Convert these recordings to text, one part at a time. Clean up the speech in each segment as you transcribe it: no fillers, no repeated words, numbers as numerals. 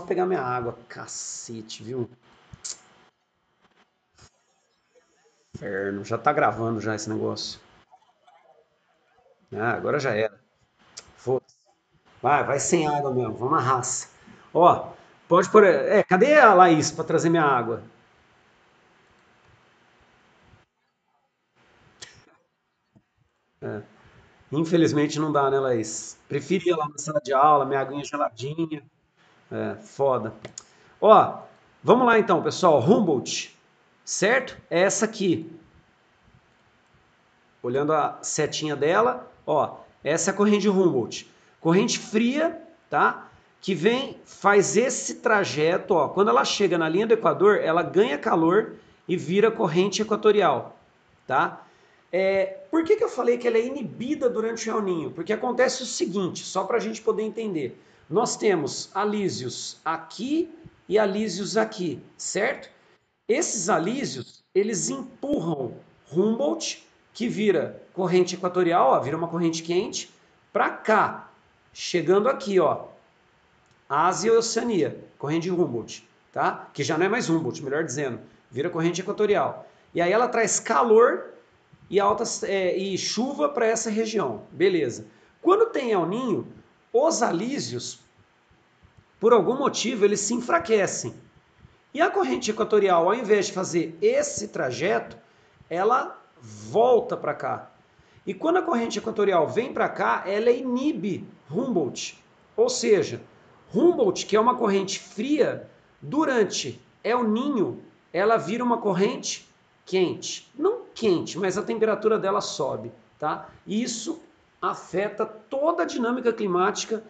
pegar minha água. Cacete, viu? Inferno. Já tá gravando já esse negócio. Ah, agora já era. Foda-se. Vai sem água mesmo. Vamos na raça. Ó, pode pôr. Cadê a Laís pra trazer minha água? Infelizmente não dá, né, Laís? Preferia lá na sala de aula, minha aguinha geladinha. É, foda. Ó, vamos lá então, pessoal. Humboldt, certo? É essa aqui. Olhando a setinha dela, ó, essa é a corrente de Humboldt. Corrente fria, tá? Que vem, faz esse trajeto, ó. Quando ela chega na linha do Equador, ela ganha calor e vira corrente equatorial, tá? Por que eu falei que ela é inibida durante o El Ninho? Porque acontece o seguinte, só para a gente poder entender. Nós temos alísios aqui e alísios aqui, certo? Esses alísios, eles empurram Humboldt, que vira corrente equatorial, ó, vira uma corrente quente, para cá, chegando aqui, ó, Ásia e Oceania, corrente de Humboldt, tá? Que já não é mais Humboldt, melhor dizendo, vira corrente equatorial. E aí ela traz calor e, e chuva para essa região, beleza. Quando tem El Ninho, os alísios, por algum motivo, eles se enfraquecem. E a corrente equatorial, ao invés de fazer esse trajeto, ela volta para cá. E quando a corrente equatorial vem para cá, ela inibe Humboldt. Ou seja, Humboldt, que é uma corrente fria, durante El Ninho, ela vira uma corrente quente. Não quente, mas a temperatura dela sobe. Tá? E isso afeta toda a dinâmica climática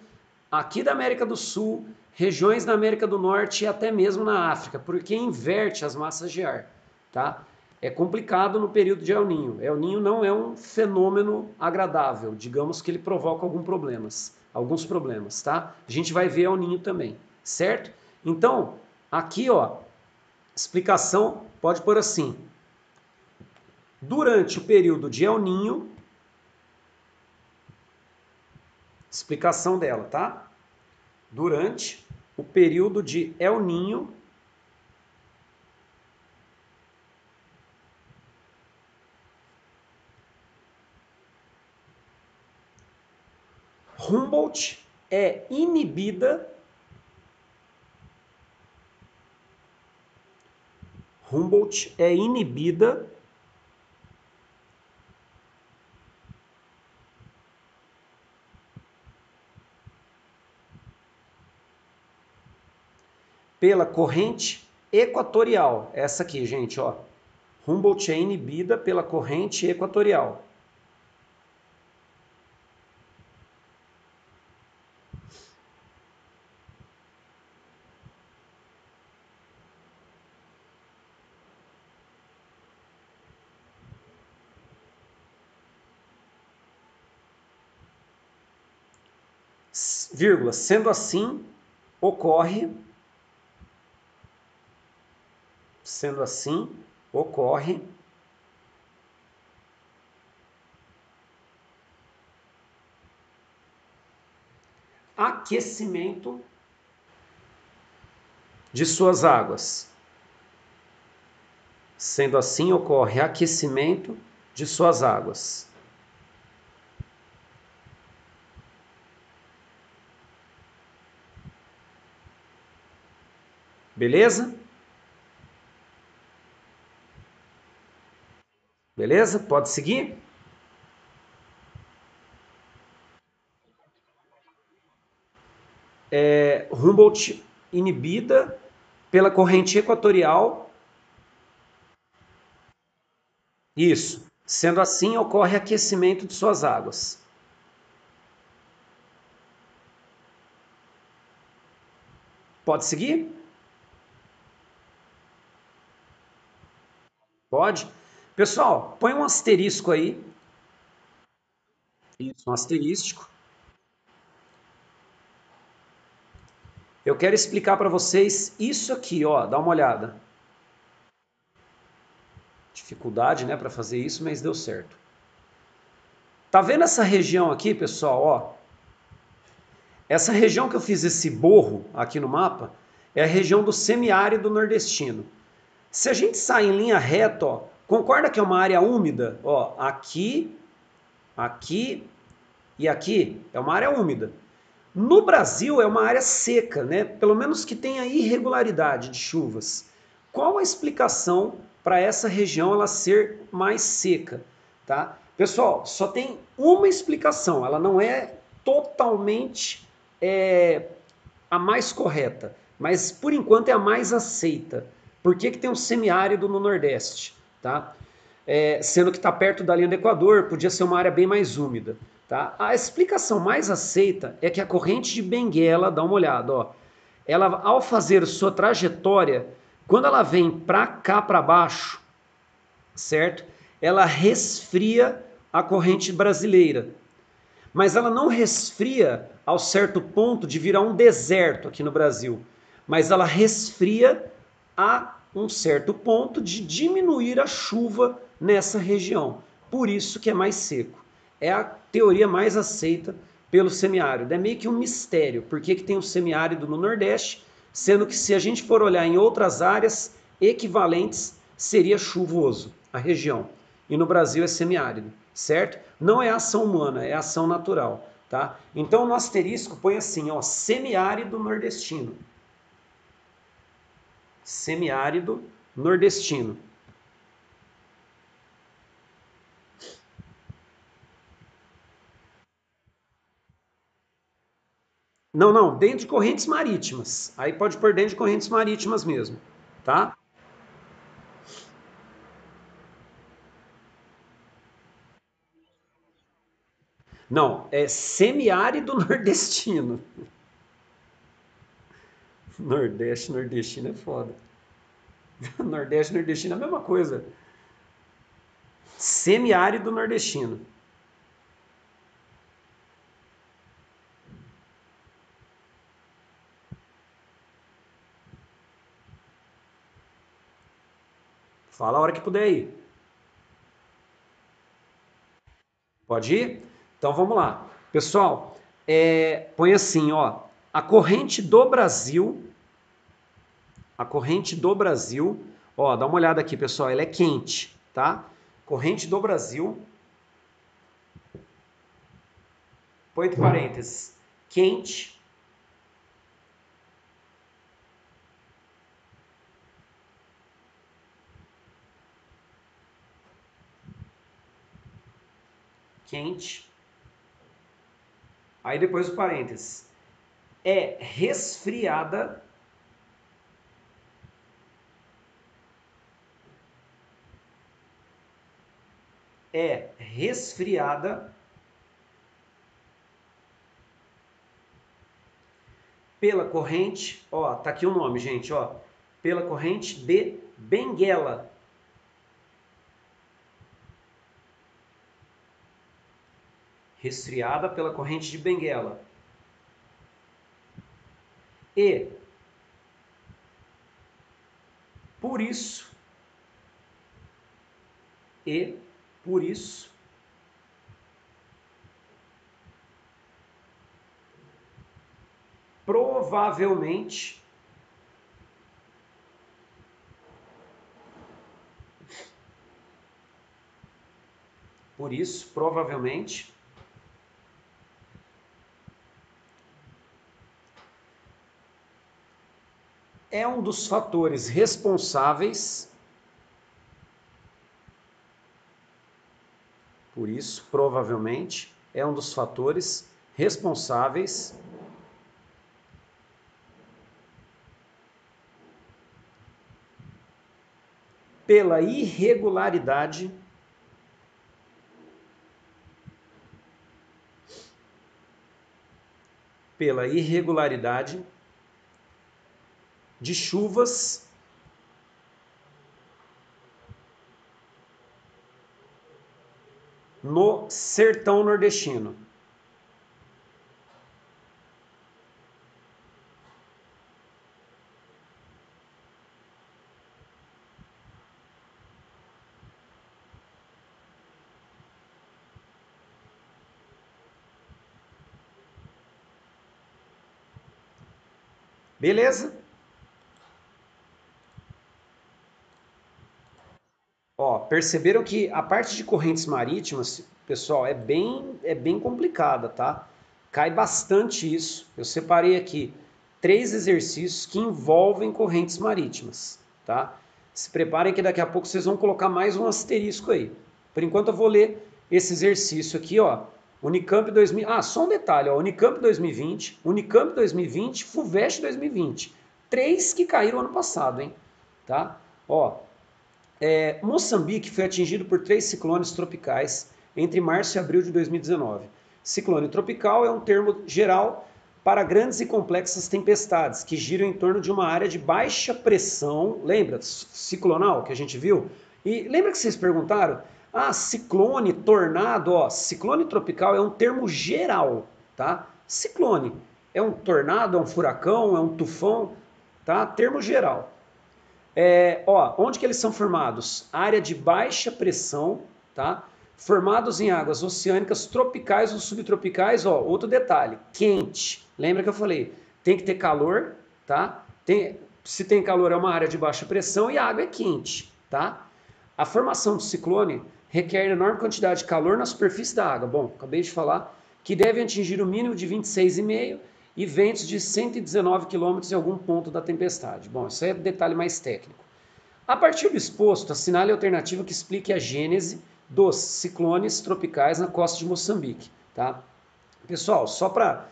aqui da América do Sul, regiões da América do Norte e até mesmo na África, porque inverte as massas de ar, tá? É complicado no período de El Ninho. El Ninho não é um fenômeno agradável, digamos que ele provoca alguns problemas, tá? A gente vai ver El Ninho também, certo? Então, aqui, ó, explicação pode pôr assim: durante o período de El Ninho, explicação dela, tá? Durante o período de El Ninho, Humboldt é inibida Humboldt é inibida pela corrente equatorial. Essa aqui, gente, ó. Humboldt é inibida pela corrente equatorial. Vírgula, sendo assim, ocorre aquecimento de suas águas. Sendo assim, ocorre aquecimento de suas águas. Beleza? Beleza? Pode seguir? Humboldt inibida pela corrente equatorial. Isso. Sendo assim, ocorre aquecimento de suas águas. Pode seguir? Pode. Pessoal, põe um asterisco aí. Isso, um asterístico. Eu quero explicar para vocês isso aqui, ó. Dá uma olhada. Dificuldade, né, para fazer isso, mas deu certo. Tá vendo essa região aqui, pessoal, ó? Essa região que eu fiz esse borro aqui no mapa é a região do semiárido nordestino. Se a gente sai em linha reta, ó, concorda que é uma área úmida? Ó, aqui, aqui e aqui é uma área úmida. No Brasil é uma área seca, né? Pelo menos que tenha irregularidade de chuvas. Qual a explicação para essa região ela ser mais seca, tá? Pessoal, só tem uma explicação, ela não é totalmente a mais correta, mas por enquanto é a mais aceita. Por que tem um semiárido no Nordeste, tá? Sendo que está perto da linha do Equador, podia ser uma área bem mais úmida. Tá? A explicação mais aceita é que a corrente de Benguela, dá uma olhada, ó, ela ao fazer sua trajetória, quando ela vem para cá para baixo, certo? Ela resfria a corrente brasileira, mas ela não resfria ao certo ponto de virar um deserto aqui no Brasil, mas ela resfria a um certo ponto de diminuir a chuva nessa região. Por isso que é mais seco. É a teoria mais aceita pelo semiárido. É meio que um mistério. Por que tem um semiárido no Nordeste, sendo que se a gente for olhar em outras áreas equivalentes, seria chuvoso a região. E no Brasil é semiárido, certo? Não é ação humana, é ação natural, tá? Então no asterisco põe assim, ó, semiárido nordestino. Semiárido nordestino. Não, não, dentro de correntes marítimas. Aí pode pôr dentro de correntes marítimas mesmo, tá? Não, é semiárido nordestino. Nordeste, nordestino é foda. Nordeste, nordestino é a mesma coisa. Semiárido nordestino. Fala a hora que puder ir. Pode ir? Então vamos lá. Pessoal, põe assim, ó. A corrente do Brasil, ó, dá uma olhada aqui, pessoal, ela é quente, tá? Corrente do Brasil, põe entre parênteses, quente, quente, aí depois o parênteses, é resfriada, é resfriada pela corrente, ó, tá aqui o nome, gente, ó, pela corrente de Benguela. Resfriada pela corrente de Benguela. E, por isso, e, por isso, provavelmente, por isso, provavelmente, é um dos fatores responsáveis, por isso, provavelmente, é um dos fatores responsáveis pela irregularidade de chuvas no sertão nordestino. Beleza? Ó, perceberam que a parte de correntes marítimas, pessoal, é bem complicada, tá? Cai bastante isso. Eu separei aqui 3 exercícios que envolvem correntes marítimas, tá? Se preparem que daqui a pouco vocês vão colocar mais um asterisco aí. Por enquanto eu vou ler esse exercício aqui, ó. Unicamp 2000. Ah, só um detalhe, ó. Unicamp 2020, Unicamp 2020, FUVEST 2020. 3 que caíram ano passado, hein? Tá? Ó, Moçambique foi atingido por 3 ciclones tropicais entre março e abril de 2019. Ciclone tropical é um termo geral para grandes e complexas tempestades que giram em torno de uma área de baixa pressão. Lembra? Ciclonal que a gente viu? E lembra que vocês perguntaram? Ah, ciclone, tornado, ó, ciclone tropical é um termo geral, tá? Ciclone é um tornado, é um furacão, é um tufão, tá? Termo geral. Onde que eles são formados? Área de baixa pressão, tá? Formados em águas oceânicas tropicais ou subtropicais, ó, outro detalhe, quente. Lembra que eu falei? Tem que ter calor, tá? Se tem calor é uma área de baixa pressão e a água é quente, tá? A formação do ciclone requer enorme quantidade de calor na superfície da água. Bom, acabei de falar que deve atingir o mínimo de 26,5 e ventos de 119 km em algum ponto da tempestade. Bom, isso aí é detalhe mais técnico. A partir do exposto, assinale a alternativa que explique a gênese dos ciclones tropicais na costa de Moçambique. Tá? Pessoal, só para...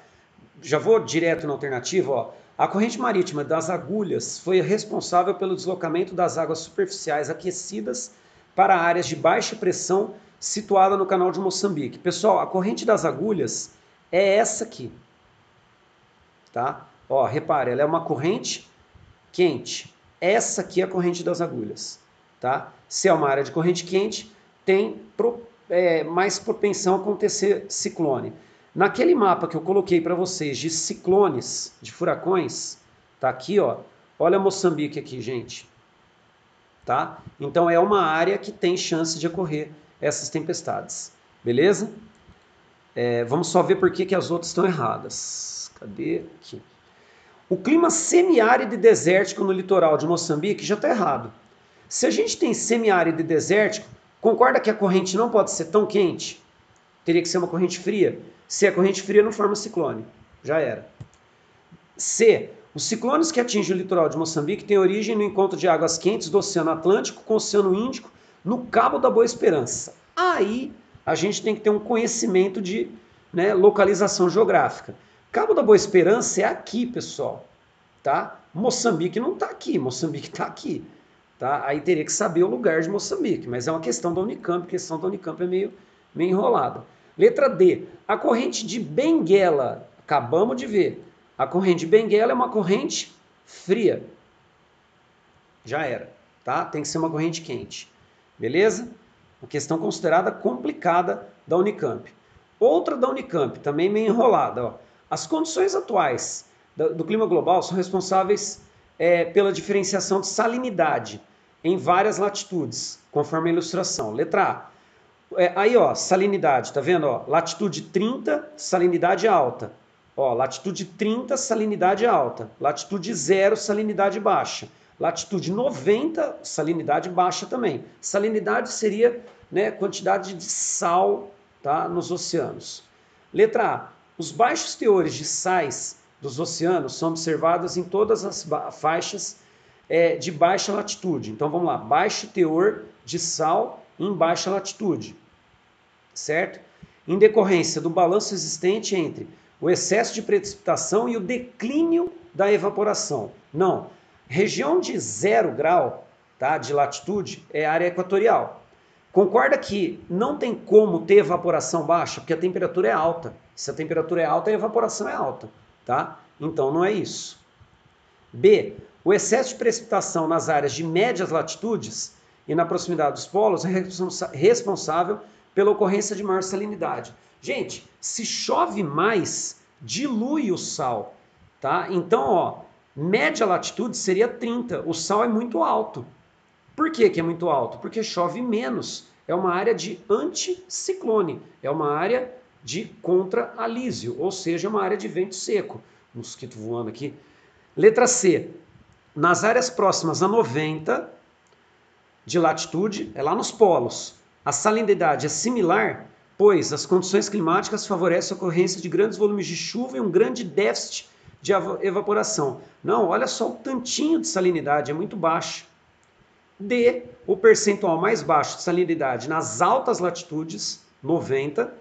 Já vou direto na alternativa. Ó. A corrente marítima das agulhas foi responsável pelo deslocamento das águas superficiais aquecidas para áreas de baixa pressão situada no canal de Moçambique. Pessoal, a corrente das agulhas é essa aqui. Tá? Ó, repare, ela é uma corrente quente. Essa aqui é a corrente das agulhas. Tá? Se é uma área de corrente quente, tem mais propensão a acontecer ciclone. Naquele mapa que eu coloquei para vocês de ciclones, de furacões, tá aqui, ó. Olha Moçambique aqui, gente. Tá? Então é uma área que tem chance de ocorrer essas tempestades. Beleza? Vamos só ver por que as outras estão erradas. Cadê? Aqui. O clima semiárido e desértico no litoral de Moçambique já está errado. Se a gente tem semiárido e desértico, concorda que a corrente não pode ser tão quente? Teria que ser uma corrente fria. Se é corrente fria, não forma ciclone. Já era. C. Os ciclones que atingem o litoral de Moçambique têm origem no encontro de águas quentes do Oceano Atlântico com o Oceano Índico no Cabo da Boa Esperança. Aí a gente tem que ter um conhecimento de localização geográfica. Cabo da Boa Esperança é aqui, pessoal. Tá? Moçambique não está aqui, Moçambique está aqui. Tá? Aí teria que saber o lugar de Moçambique, mas é uma questão da Unicamp, a questão da Unicamp é meio enrolada. Letra D. A corrente de Benguela, acabamos de ver. A corrente de Benguela é uma corrente fria. Já era, tá? Tem que ser uma corrente quente. Beleza? Uma questão considerada complicada da Unicamp. Outra da Unicamp, também meio enrolada. Ó. As condições atuais do clima global são responsáveis pela diferenciação de salinidade em várias latitudes, conforme a ilustração. Letra A. Aí, ó, salinidade, tá vendo? Ó, latitude 30, salinidade alta. Ó, latitude 30, salinidade alta. Latitude 0, salinidade baixa. Latitude 90, salinidade baixa também. Salinidade seria quantidade de sal, tá, nos oceanos. Letra A. Os baixos teores de sais dos oceanos são observados em todas as faixas de baixa latitude. Então vamos lá, baixo teor de sal em baixa latitude, certo? Em decorrência do balanço existente entre o excesso de precipitação e o declínio da evaporação. Não, região de 0 grau, tá, de latitude é área equatorial. Concorda que não tem como ter evaporação baixa, porque a temperatura é alta. Se a temperatura é alta, a evaporação é alta, tá? Então não é isso. B. O excesso de precipitação nas áreas de médias latitudes e na proximidade dos polos é responsável pela ocorrência de maior salinidade. Gente, se chove mais, dilui o sal, tá? Então, ó, média latitude seria 30, o sal é muito alto. Por que é muito alto? Porque chove menos. É uma área de anticiclone, é uma área de contra-alísio, ou seja, uma área de vento seco. Mosquito voando aqui. Letra C. Nas áreas próximas a 90 de latitude, é lá nos polos, a salinidade é similar, pois as condições climáticas favorecem a ocorrência de grandes volumes de chuva e um grande déficit de evaporação. Não, olha só o tantinho de salinidade, é muito baixo. D, o percentual mais baixo de salinidade nas altas latitudes, 90,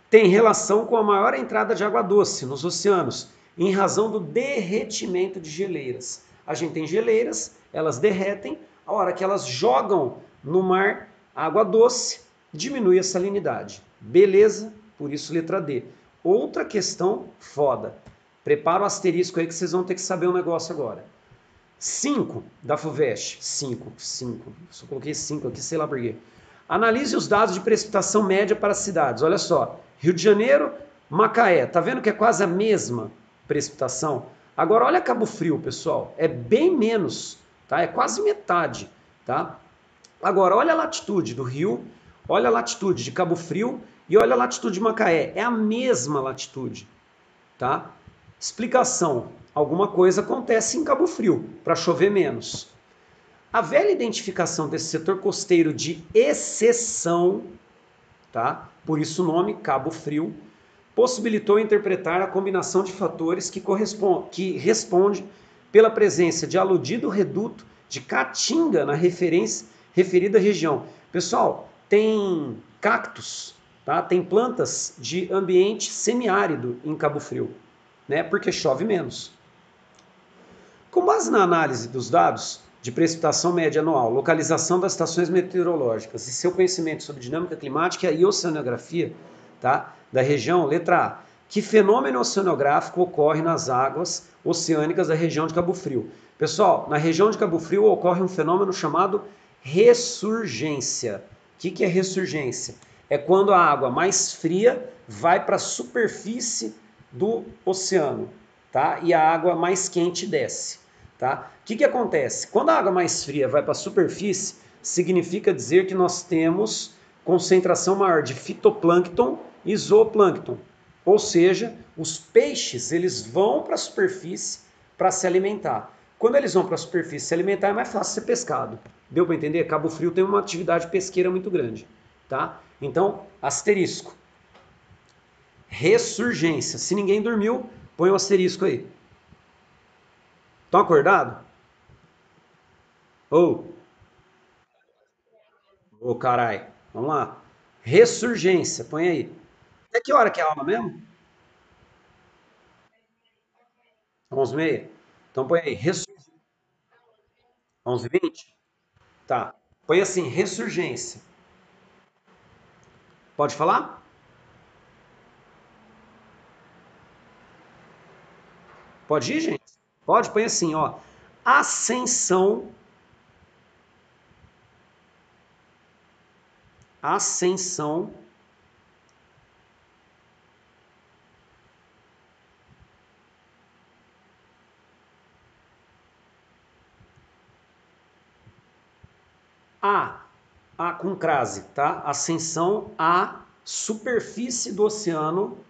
tem relação com a maior entrada de água doce nos oceanos, em razão do derretimento de geleiras. A gente tem geleiras, elas derretem, a hora que elas jogam no mar água doce, diminui a salinidade. Beleza? Por isso letra D. Outra questão foda. Prepara o asterisco aí que vocês vão ter que saber um negócio agora. 5 da FUVEST. 5. Só coloquei 5 aqui, sei lá por quê. Analise os dados de precipitação média para as cidades. Olha só, Rio de Janeiro, Macaé. Tá vendo que é quase a mesma precipitação? Agora olha Cabo Frio, pessoal. É bem menos, tá? É quase metade, tá? Agora olha a latitude do Rio, olha a latitude de Cabo Frio e olha a latitude de Macaé. É a mesma latitude, tá? Explicação: alguma coisa acontece em Cabo Frio para chover menos. A velha identificação desse setor costeiro de exceção, tá? Por isso o nome Cabo Frio, possibilitou interpretar a combinação de fatores que responde pela presença de aludido reduto de caatinga na referida região. Pessoal, tem cactos, tá? Tem plantas de ambiente semiárido em Cabo Frio, né? Porque chove menos. Com base na análise dos dados de precipitação média anual, localização das estações meteorológicas e seu conhecimento sobre dinâmica climática e oceanografia, tá, da região, letra A. Que fenômeno oceanográfico ocorre nas águas oceânicas da região de Cabo Frio? Pessoal, na região de Cabo Frio ocorre um fenômeno chamado ressurgência. O que é ressurgência? É quando a água mais fria vai para a superfície do oceano, tá? E a água mais quente desce. Tá? O que acontece? Quando a água mais fria vai para a superfície, significa dizer que nós temos concentração maior de fitoplâncton e zooplâncton. Ou seja, os peixes eles vão para a superfície para se alimentar. Quando eles vão para a superfície se alimentar, é mais fácil ser pescado. Deu para entender? Cabo Frio tem uma atividade pesqueira muito grande. Tá? Então, asterisco. Ressurgência. Se ninguém dormiu, põe o asterisco aí. Estão acordados? Ou, ô carai, vamos lá. Ressurgência, põe aí. Até que hora que é a aula mesmo? 11h30? Então põe aí, 11h20? Tá. Põe assim, ressurgência. Pode falar? Pode ir, gente? Pode, põe assim, ó. Ascensão, ascensão a com crase, tá? Ascensão à superfície do oceano,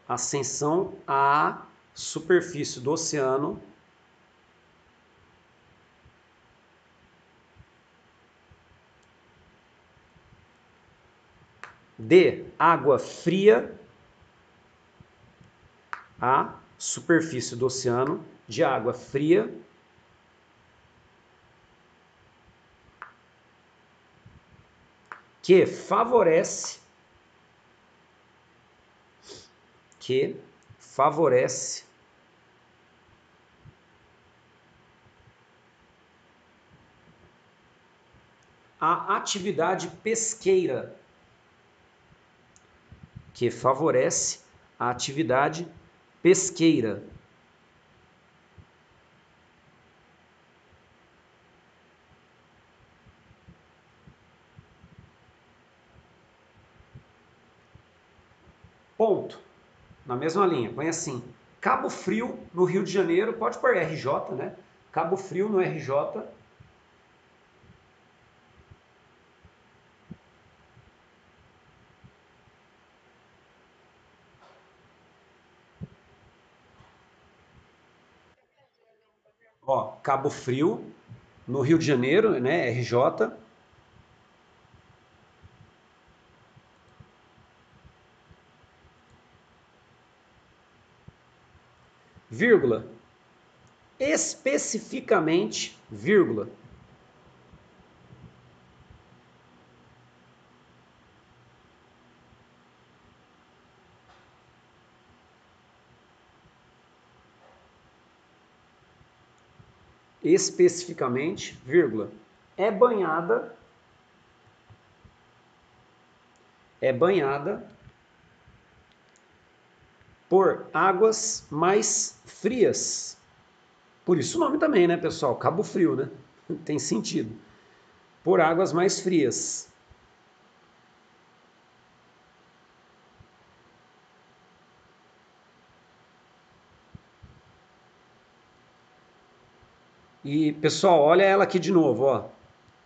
ascensão à superfície do oceano. D, água fria à superfície do oceano, de água fria, que favorece que favorece a atividade pesqueira, que favorece a atividade pesqueira. Ponto. Na mesma linha, põe assim: Cabo Frio, no Rio de Janeiro, pode pôr RJ, né? Cabo Frio no RJ. Ó, Cabo Frio, no Rio de Janeiro, né, RJ. Vírgula. Especificamente, vírgula. Especificamente, vírgula. É banhada, é banhada por águas mais frias. Por isso o nome também, né, pessoal? Cabo Frio, né? Tem sentido. Por águas mais frias. E, pessoal, olha ela aqui de novo, ó.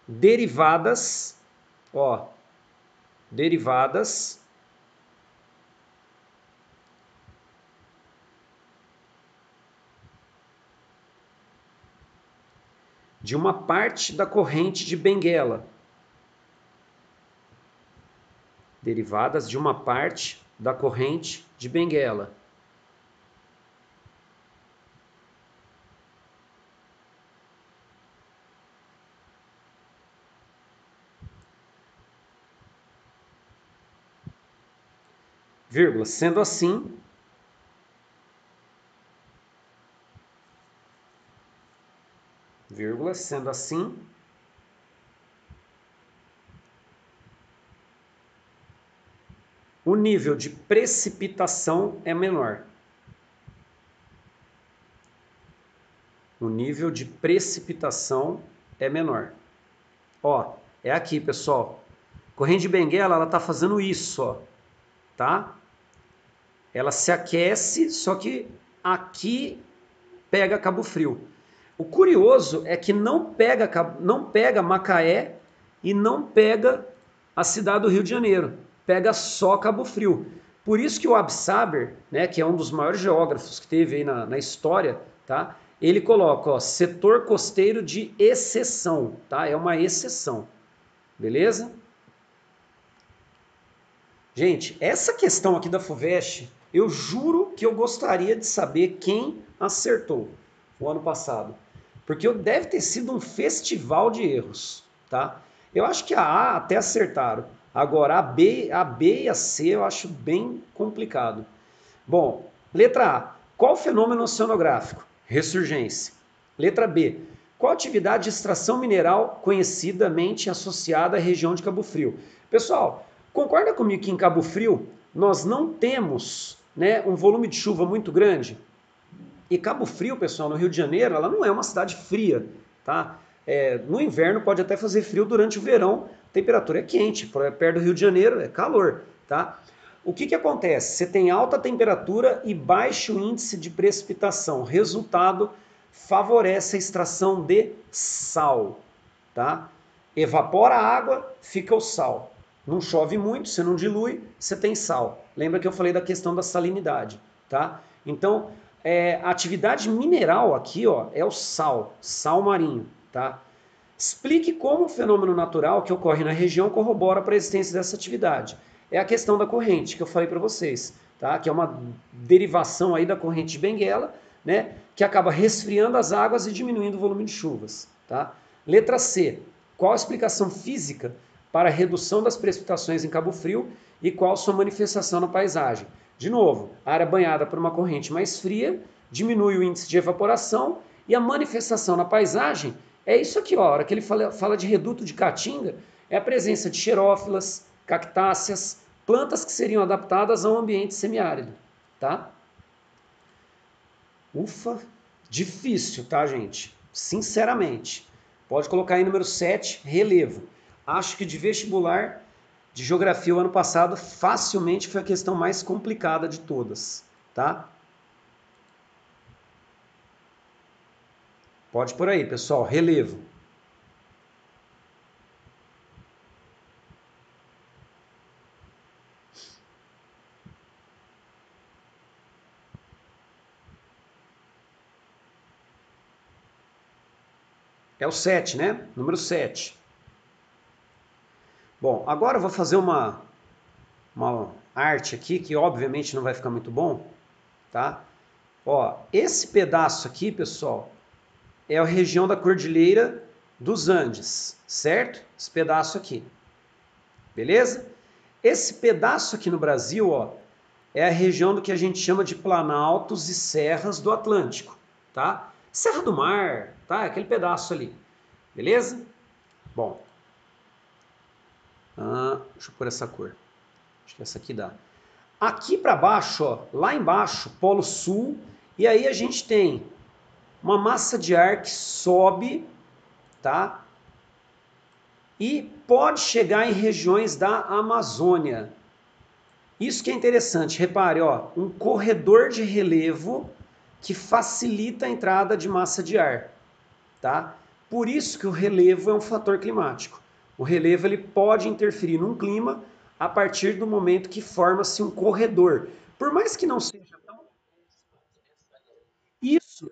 Derivadas, ó. Derivadas de uma parte da corrente de Benguela. Derivadas de uma parte da corrente de Benguela. Vírgula. Sendo assim, vírgula, sendo assim, o nível de precipitação é menor. O nível de precipitação é menor. Ó, é aqui, pessoal. Corrente de Benguela, ela tá fazendo isso, ó, tá? Ela se aquece, só que aqui pega Cabo Frio. O curioso é que não pega Macaé e não pega a cidade do Rio de Janeiro. Pega só Cabo Frio. Por isso que o Absaber, né, que é um dos maiores geógrafos que teve aí na história, tá? Ele coloca, ó, setor costeiro de exceção, tá? É uma exceção. Beleza? Gente, essa questão aqui da FUVEST, eu juro que eu gostaria de saber quem acertou o ano passado. Porque deve ter sido um festival de erros, tá? Eu acho que a A até acertaram. Agora a B e a C eu acho bem complicado. Bom, letra A. Qual fenômeno oceanográfico? Ressurgência. Letra B. Qual atividade de extração mineral conhecidamente associada à região de Cabo Frio? Pessoal, concorda comigo que em Cabo Frio nós não temos, né, um volume de chuva muito grande? E Cabo Frio, pessoal, no Rio de Janeiro, ela não é uma cidade fria, tá? No inverno pode até fazer frio, durante o verão a temperatura é quente, perto do Rio de Janeiro é calor, tá? O que acontece? Você tem alta temperatura e baixo índice de precipitação. Resultado, favorece a extração de sal, tá? Evapora a água, fica o sal. Não chove muito, você não dilui, você tem sal. Lembra que eu falei da questão da salinidade, tá? Então, a atividade mineral aqui, ó, é o sal, sal marinho, tá? Explique como o fenômeno natural que ocorre na região corrobora para a existência dessa atividade. É a questão da corrente que eu falei para vocês, tá? Que é uma derivação aí da corrente de Benguela, né? Que acaba resfriando as águas e diminuindo o volume de chuvas, tá? Letra C. Qual a explicação física para a redução das precipitações em Cabo Frio e qual sua manifestação na paisagem? De novo, a área banhada por uma corrente mais fria diminui o índice de evaporação e a manifestação na paisagem é isso aqui, ó, a hora que ele fala de reduto de caatinga, é a presença de xerófilas, cactáceas, plantas que seriam adaptadas a um ambiente semiárido, tá? Ufa, difícil, tá, gente? Sinceramente. Pode colocar aí número 7, relevo. Acho que de vestibular de geografia o ano passado facilmente foi a questão mais complicada de todas, tá? Pode por aí, pessoal, relevo. É o 7, né? Número 7. Bom, agora eu vou fazer uma arte aqui que obviamente não vai ficar muito bom, tá? Ó, esse pedaço aqui, pessoal, é a região da Cordilheira dos Andes, certo? Esse pedaço aqui, beleza? Esse pedaço aqui no Brasil, ó, é a região do que a gente chama de planaltos e serras do Atlântico, tá? Serra do Mar, tá? Aquele pedaço ali, beleza? Bom, deixa eu pôr essa cor. Acho que essa aqui dá. Aqui para baixo, ó, lá embaixo, Polo Sul, e aí a gente tem uma massa de ar que sobe, tá? E pode chegar em regiões da Amazônia. Isso que é interessante, repare, ó, um corredor de relevo que facilita a entrada de massa de ar, tá? Por isso que o relevo é um fator climático. O relevo ele pode interferir num clima a partir do momento que forma-se um corredor. Por mais que não seja tão isso,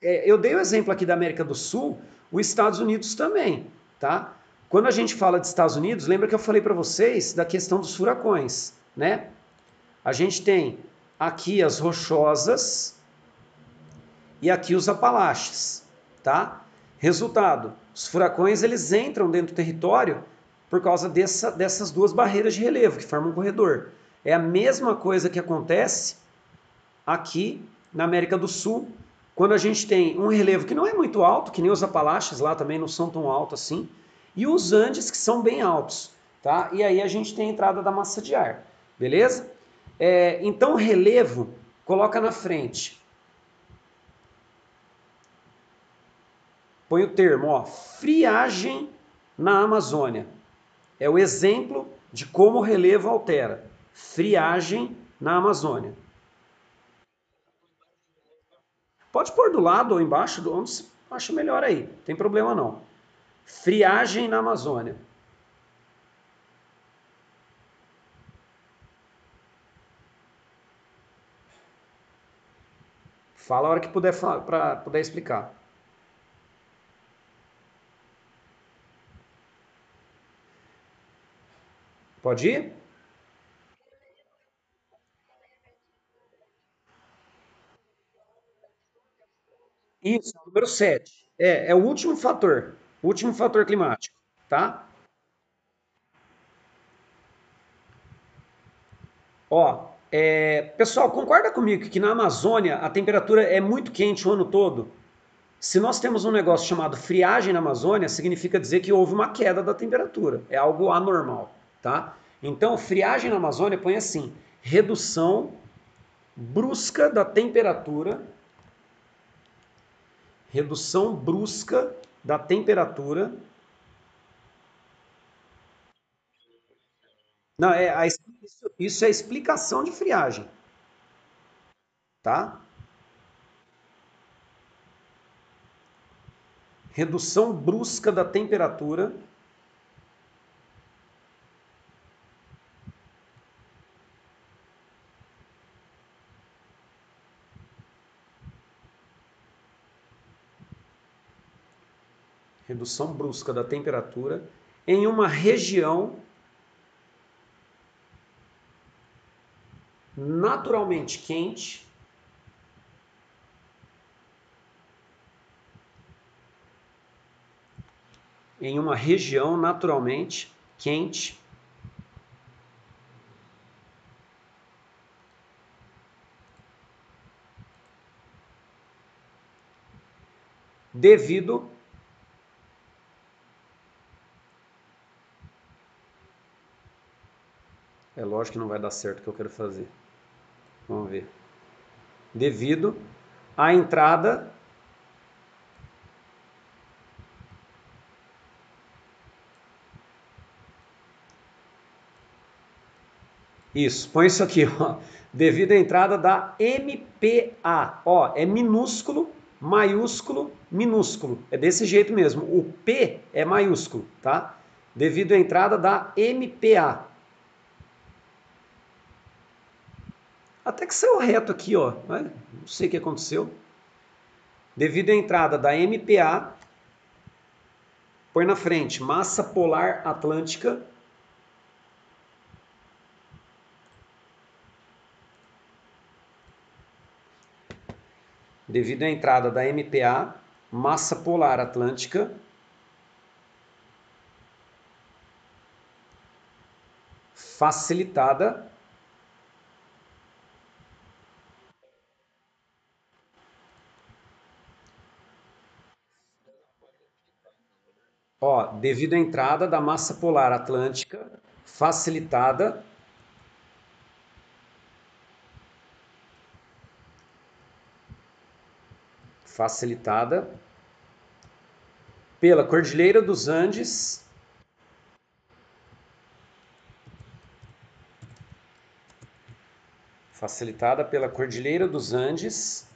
eu dei o exemplo aqui da América do Sul, os Estados Unidos também, tá? Quando a gente fala de Estados Unidos, lembra que eu falei para vocês da questão dos furacões, né? A gente tem aqui as rochosas e aqui os Apalaches, tá? Resultado, os furacões eles entram dentro do território por causa dessas duas barreiras de relevo que formam um corredor. É a mesma coisa que acontece aqui na América do Sul, quando a gente tem um relevo que não é muito alto, que nem os Apalaches lá também não são tão altos assim, e os Andes que são bem altos, tá? E aí a gente tem a entrada da massa de ar, beleza? Então o relevo coloca na frente, põe o termo, ó, friagem na Amazônia. É o exemplo de como o relevo altera. Friagem na Amazônia. Pode pôr do lado ou embaixo, onde você acha melhor aí. Não tem problema não. Friagem na Amazônia. Fala a hora que puder para poder explicar. Pode ir? Isso, é o número 7. É o último fator. O último fator climático, tá? Ó, pessoal, concorda comigo que na Amazônia a temperatura é muito quente o ano todo? Se nós temos um negócio chamado friagem na Amazônia, significa dizer que houve uma queda da temperatura. É algo anormal, tá? Então, friagem na Amazônia põe assim: redução brusca da temperatura, redução brusca da temperatura. Não, isso é a explicação de friagem, tá? Redução brusca da temperatura, redução brusca da temperatura em uma região naturalmente quente, em uma região naturalmente quente, devido é lógico que não vai dar certo o que eu quero fazer. Vamos ver. Devido à entrada isso, põe isso aqui, ó. Devido à entrada da MPA, ó, é minúsculo, maiúsculo, minúsculo. É desse jeito mesmo. O P é maiúsculo, tá? Devido à entrada da MPA. Até que saiu reto aqui, ó. Não sei o que aconteceu. Devido à entrada da MPA, Põe na frente, massa polar atlântica. Devido à entrada da MPA, massa polar atlântica, facilitada, ó, devido à entrada da massa polar atlântica, facilitada, facilitada pela Cordilheira dos Andes, facilitada pela Cordilheira dos Andes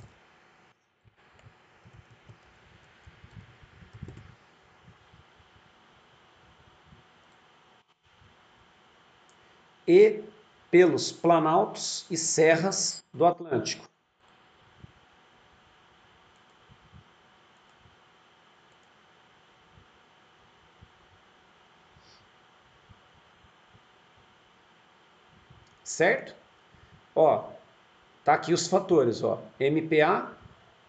e pelos planaltos e serras do Atlântico. Certo? Ó, tá aqui os fatores, ó. MPA,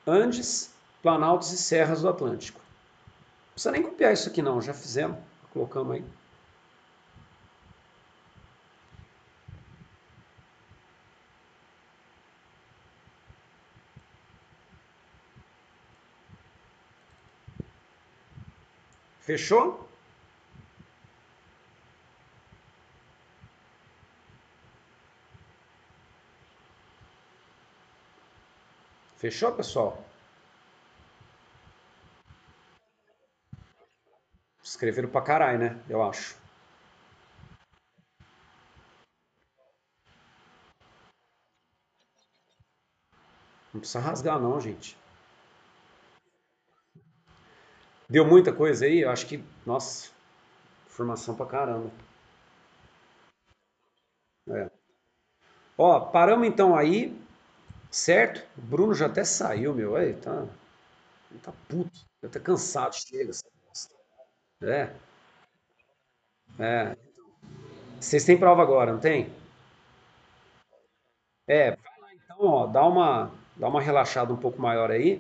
Andes, Planaltos e Serras do Atlântico. Não precisa nem copiar isso aqui não, já fizemos, colocamos aí. Fechou? Fechou, pessoal? Escreveram pra caralho, né? Eu acho. Não precisa rasgar não, gente. Deu muita coisa aí? Eu acho que, nossa, informação pra caramba. É. Ó, paramos então aí, certo? O Bruno já até saiu, meu. Aí, tá puto. Já tá cansado, chega. Essa bosta. É, é. Vocês têm prova agora, não tem? É, vai lá então, ó, dá uma relaxada um pouco maior aí.